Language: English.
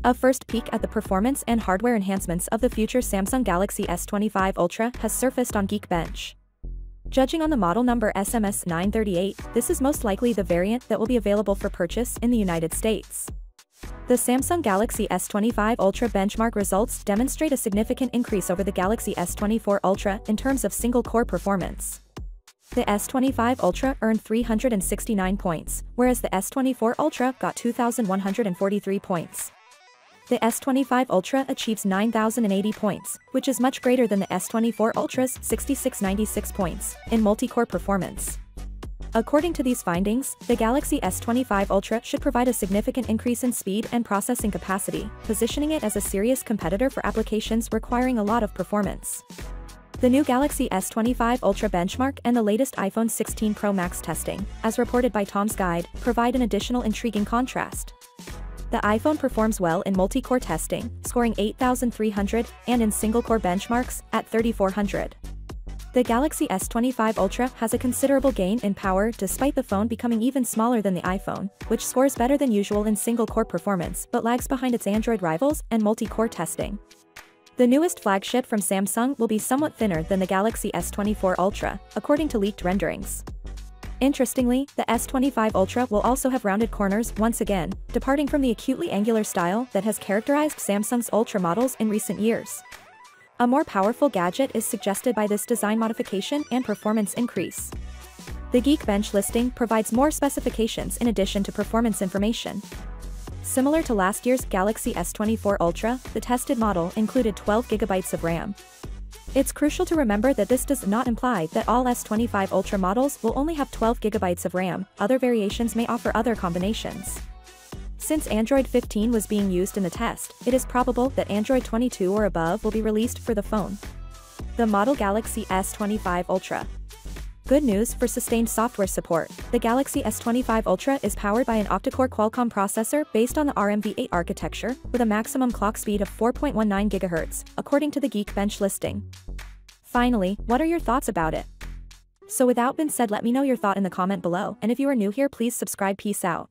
A first peek at the performance and hardware enhancements of the future Samsung Galaxy S25 Ultra has surfaced on Geekbench. Judging on the model number SMS938, this is most likely the variant that will be available for purchase in the United States. The Samsung Galaxy S25 Ultra benchmark results demonstrate a significant increase over the Galaxy S24 Ultra in terms of single-core performance. The S25 Ultra earned 369 points, whereas the S24 Ultra got 2,143 points. The S25 Ultra achieves 9,080 points, which is much greater than the S24 Ultra's 6,696 points in multi-core performance. According to these findings, the Galaxy S25 Ultra should provide a significant increase in speed and processing capacity, positioning it as a serious competitor for applications requiring a lot of performance. The new Galaxy S25 Ultra benchmark and the latest iPhone 16 Pro Max testing, as reported by Tom's Guide, provide an additional intriguing contrast. The iPhone performs well in multi-core testing, scoring 8,300, and in single-core benchmarks, at 3,400. The Galaxy S25 Ultra has a considerable gain in power despite the phone becoming even smaller than the iPhone, which scores better than usual in single-core performance but lags behind its Android rivals and multi-core testing. The newest flagship from Samsung will be somewhat thinner than the Galaxy S24 Ultra, according to leaked renderings. Interestingly, the S25 Ultra will also have rounded corners once again, departing from the acutely angular style that has characterized Samsung's Ultra models in recent years. A more powerful gadget is suggested by this design modification and performance increase. The Geekbench listing provides more specifications in addition to performance information. Similar to last year's Galaxy S24 Ultra, the tested model included 12 GB of RAM. It's crucial to remember that this does not imply that all S25 Ultra models will only have 12 GB of RAM, other variations may offer other combinations. Since Android 15 was being used in the test, it is probable that Android 22 or above will be released for the phone. The model Galaxy S25 Ultra. Good news for sustained software support. The Galaxy S25 Ultra is powered by an octa-core Qualcomm processor based on the ARMv8 architecture, with a maximum clock speed of 4.19 GHz, according to the Geekbench listing. Finally, what are your thoughts about it? So without being said, let me know your thought in the comment below, and if you are new here, please subscribe. Peace out.